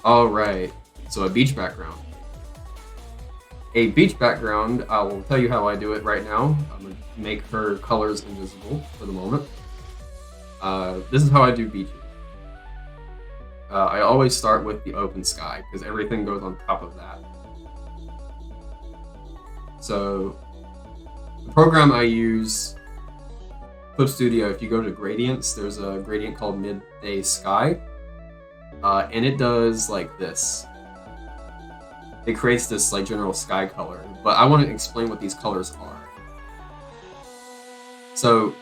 All right. So a beach background. A beach background, I will tell you how I do it right now. I'm going to make her colors invisible for the moment. This is how I do beaches. I always start with the open sky because everything goes on top of that. So the program I use, Clip Studio, if you go to gradients, there's a gradient called Midday Sky. And it does like this. It creates this like general sky color, but I want to explain what these colors are. So,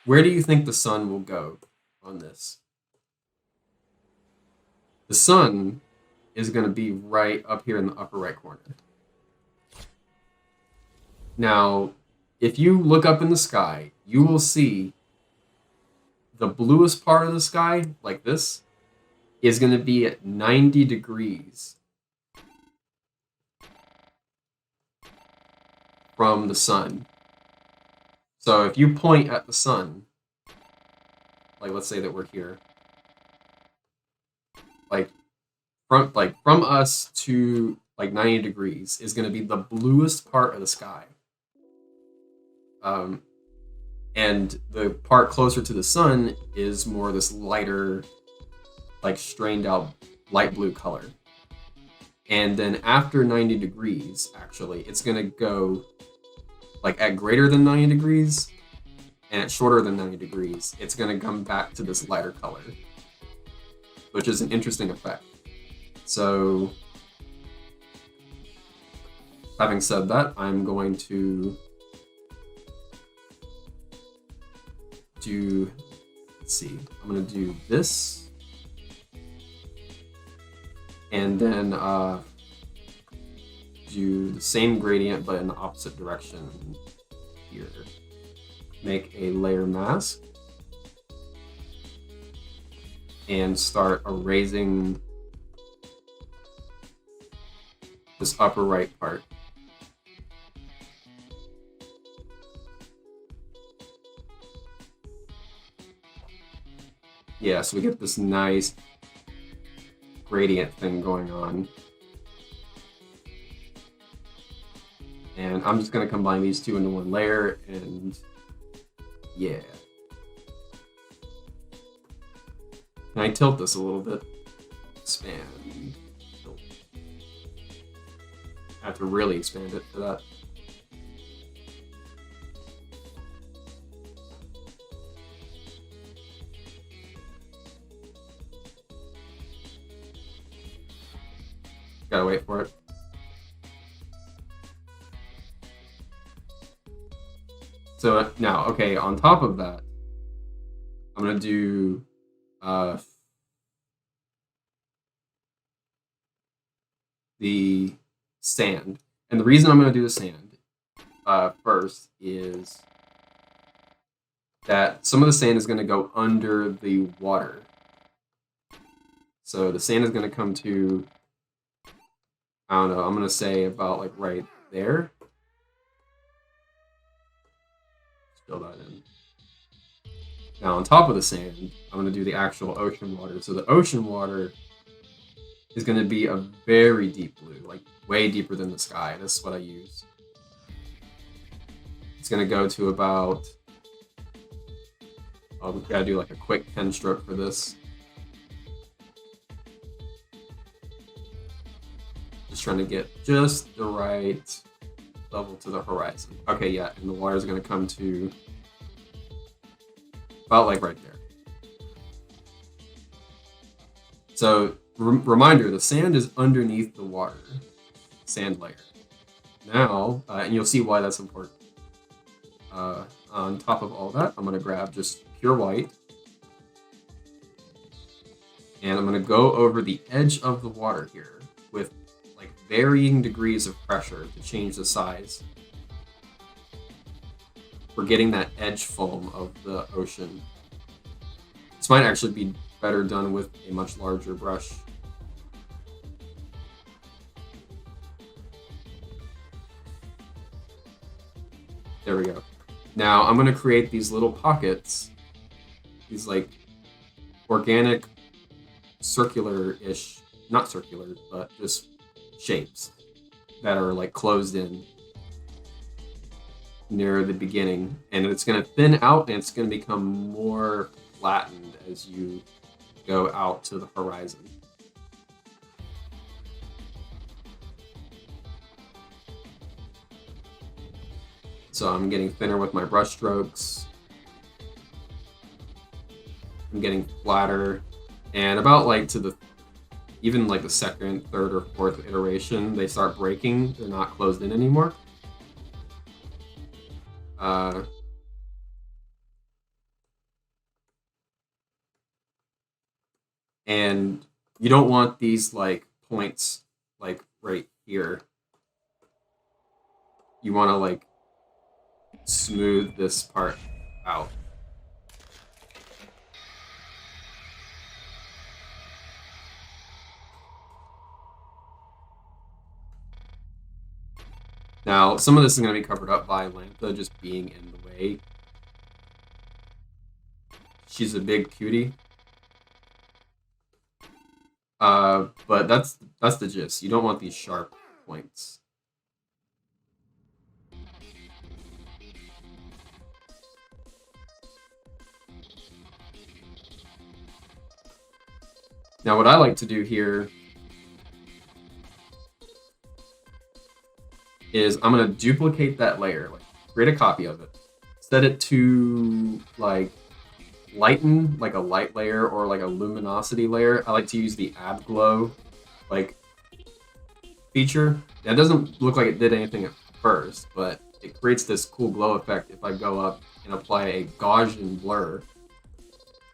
where do you think the sun will go on this? The sun is going to be right up here in the upper right corner. Now, if you look up in the sky, you will see the bluest part of the sky, like this, is going to be at 90 degrees from the sun. So if you point at the sun, like let's say that we're here, like from us to like 90 degrees is going to be the bluest part of the sky. And the part closer to the sun is more this lighter, like strained out light blue color. And then after 90 degrees, actually, it's going to go like at greater than 90 degrees and at shorter than 90 degrees, it's going to come back to this lighter color, which is an interesting effect. So having said that, I'm going to do, let's see, I'm going to do this and then do the same gradient but in the opposite direction here. Make a layer mask and start erasing this upper right part. Yeah, so we get this nice gradient thing going on. And I'm just going to combine these two into one layer, and yeah. Can I tilt this a little bit? Expand. Tilt. I have to really expand it for that. Gotta wait for it. So now, okay, on top of that, I'm gonna do the sand. And the reason I'm gonna do the sand first is that some of the sand is gonna go under the water. So the sand is gonna come to, I don't know, I'm gonna say about like right there. Fill that in. Now on top of the sand, I'm gonna do the actual ocean water. So the ocean water is gonna be a very deep blue, like way deeper than the sky. This is what I use. It's gonna go to about, we gotta do like a quick pen stroke for this. Just trying to get just the right level to the horizon. Okay, yeah, and the water is going to come to about like right there. So reminder, the sand is underneath the water, sand layer. Now, and you'll see why that's important. On top of all that, I'm going to grab just pure white, and I'm going to go over the edge of the water here with like varying degrees of pressure to change the size. We're getting that edge foam of the ocean. This might actually be better done with a much larger brush. There we go. Now I'm going to create these little pockets, these like organic circular-ish, not circular, but just shapes that are like closed in near the beginning, and it's going to thin out and it's going to become more flattened as you go out to the horizon. So I'm getting thinner with my brush strokes. I'm getting flatter, and about like to the even like the second, third, or fourth iteration, they start breaking. They're not closed in anymore. And you don't want these like points like right here. You want to like smooth this part out. Now, some of this is going to be covered up by Lantha just being in the way. She's a big cutie. But that's the gist. You don't want these sharp points. Now, what I like to do here is I'm going to duplicate that layer, like create a copy of it, set it to like lighten, like a light layer or like a luminosity layer. I like to use the add glow like feature. That doesn't look like it did anything at first, but it creates this cool glow effect if I go up and apply a Gaussian blur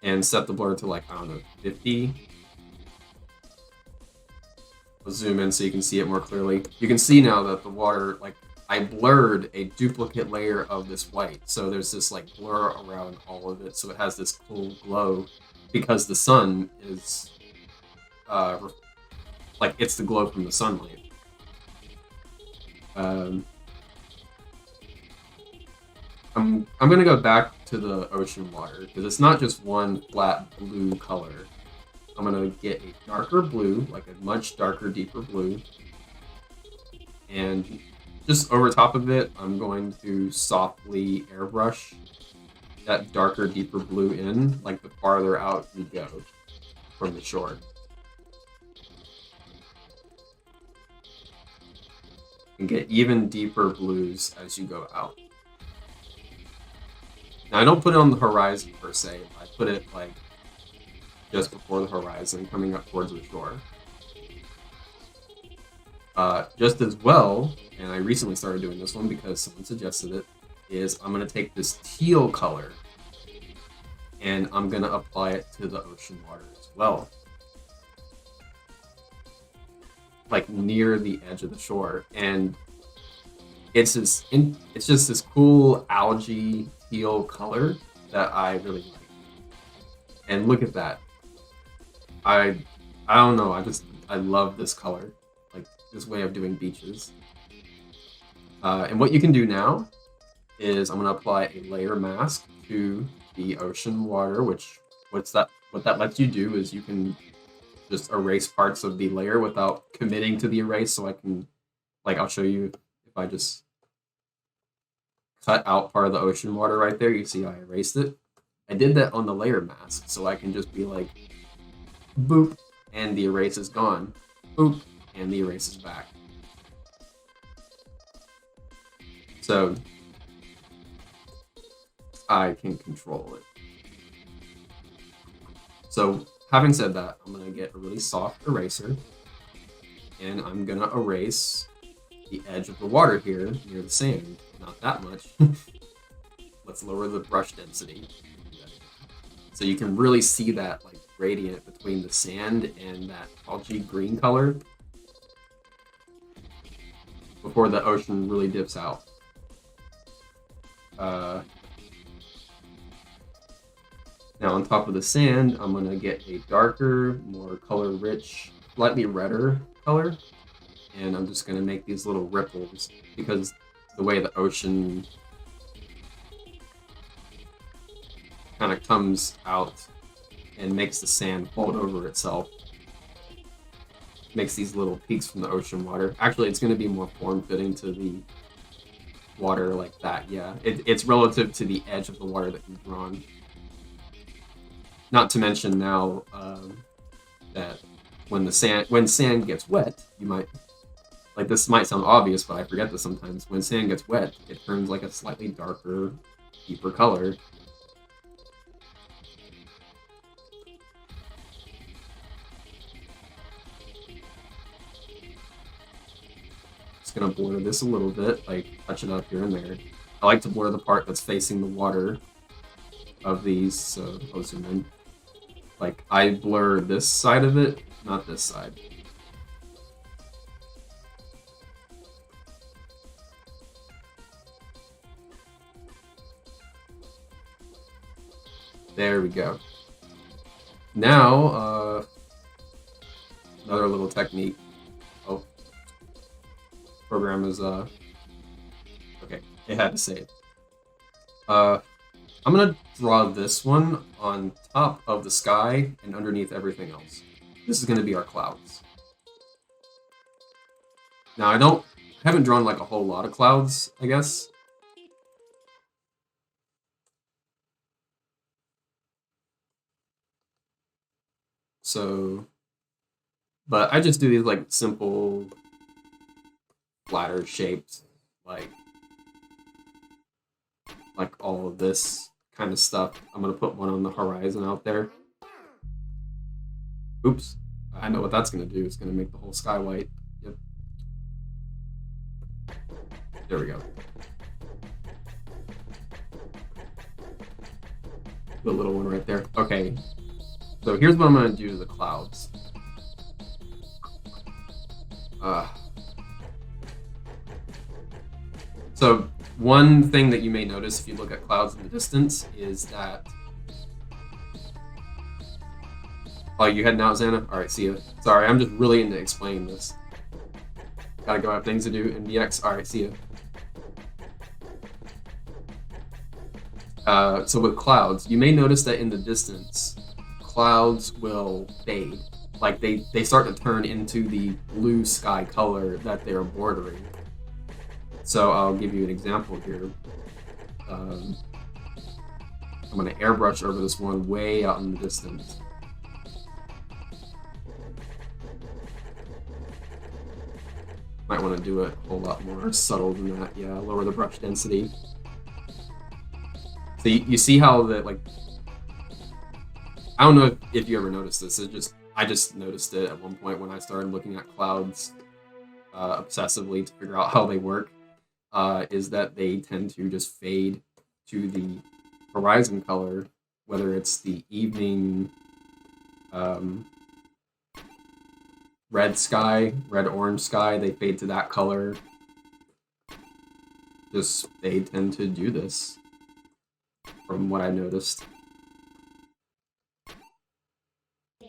and set the blur to like, I don't know, 50. I'll zoom in so you can see it more clearly. You can see now that the water, like, I blurred a duplicate layer of this white. So there's this like blur around all of it. So it has this cool glow because the sun is, like, it's the glow from the sunlight. I'm gonna go back to the ocean water because it's not just one flat blue color. I'm gonna get a darker blue, like a much darker, deeper blue, and just over top of it, I'm going to softly airbrush that darker, deeper blue in, like the farther out you go from the shore. And get even deeper blues as you go out. Now, I don't put it on the horizon per se. I put it like just before the horizon, coming up towards the shore. Just as well, and I recently started doing this one because someone suggested it, is I'm going to take this teal color and I'm going to apply it to the ocean water as well. Like near the edge of the shore. And it's just this cool algae teal color that I really like. And look at that. I don't know, I love this color. Like this way of doing beaches. And what you can do now is I'm gonna apply a layer mask to the ocean water, which what that lets you do is you can just erase parts of the layer without committing to the erase. So I can, like, I'll show you if I just cut out part of the ocean water right there. You see I erased it. I did that on the layer mask, so I can just be like, boop, and the erase is gone. Boop, and the erase is back. So I can control it. So having said that, I'm going to get a really soft eraser, and I'm going to erase the edge of the water here near the sand. Not that much. Let's lower the brush density. So you can really see that like gradient between the sand and that algae green color before the ocean really dips out. Now on top of the sand, I'm going to get a darker, more color-rich, slightly redder color. And I'm just going to make these little ripples because the way the ocean kind of comes out and makes the sand fold over itself. Makes these little peaks from the ocean water. Actually, it's going to be more form-fitting to the water like that, yeah. It's relative to the edge of the water that you've drawn. Not to mention now that when sand gets wet, you might, like, this might sound obvious, but I forget this sometimes. When sand gets wet, it turns like a slightly darker, deeper color. Just gonna blur this a little bit, like touch it up here and there. I like to blur the part that's facing the water of these, so I'll zoom in. Like, I blur this side of it, not this side. There we go. Now, another little technique. Oh, program is, okay, it had to save. I'm gonna draw this one on top of the sky and underneath everything else. This is gonna be our clouds. Now, I haven't drawn like a whole lot of clouds, I guess. So, but I just do these like simple, flatter shapes, like all of this kind of stuff. I'm gonna put one on the horizon out there. Oops, I know what that's gonna do. It's gonna make the whole sky white. Yep. There we go. The little one right there. Okay. So here's what I'm gonna do to the clouds. So one thing that you may notice if you look at clouds in the distance is that... Oh, you heading out, Xana? Alright, see ya. Sorry, I'm just really into explaining this. Gotta go, have things to do in VX. Alright, see ya. So with clouds, you may notice that in the distance, clouds will fade. Like, they start to turn into the blue sky color that they're bordering. So I'll give you an example here. I'm going to airbrush over this one way out in the distance. Might want to do it a whole lot more subtle than that. Yeah, lower the brush density. So you see how that, like, I don't know if you ever noticed this. I just noticed it at one point when I started looking at clouds obsessively to figure out how they work. Is that they tend to just fade to the horizon color, whether it's the evening red sky, red-orange sky, they fade to that color. They tend to do this, from what I noticed.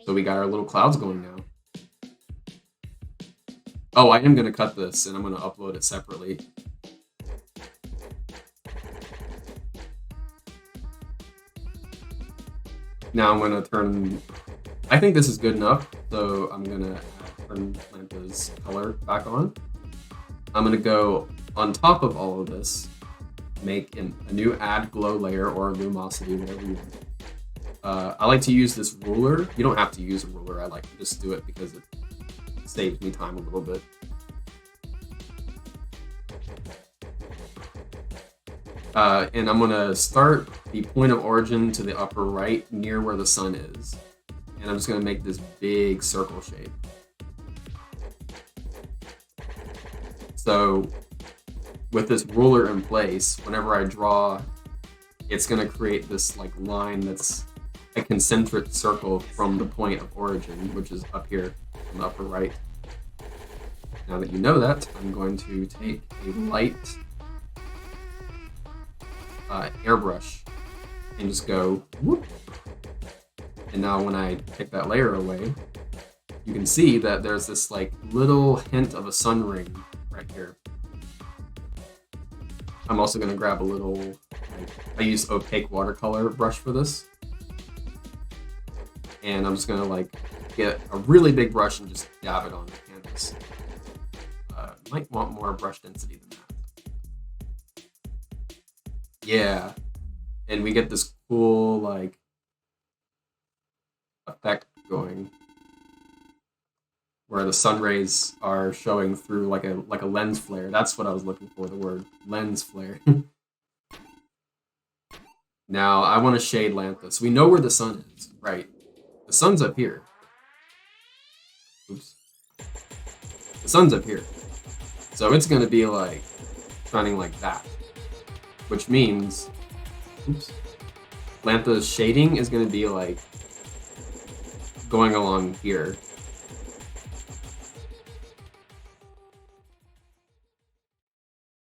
So we got our little clouds going now. Oh, I am going to cut this, and I'm going to upload it separately. Now I'm going to turn... I think this is good enough, so I'm going to turn Lampa's color back on. I'm going to go on top of all of this, make a new add glow layer or lumosity, whatever you want. I like to use this ruler. You don't have to use a ruler. I like to just do it because it saves me time a little bit. And I'm going to start the point of origin to the upper right near where the sun is. And I'm just going to make this big circle shape. So with this ruler in place, whenever I draw, it's going to create this like line that's a concentric circle from the point of origin, which is up here in the upper right. Now that you know that, I'm going to take a light airbrush and just go whoop. And now when I take that layer away, you can see that there's this like little hint of a sun ring right here. I'm also going to grab a little, I use opaque watercolor brush for this. and I'm just gonna like get a really big brush and just dab it on the canvas. Might want more brush density than that. Yeah, and we get this cool like effect going where the sun rays are showing through like a lens flare. That's what I was looking for, the word lens flare. Now I want to shade Lanthus. We know where the sun is, right? The sun's up here. Oops. The sun's up here. So it's gonna be like shining like that. Which means, oops, Lanthus shading is gonna be like going along here.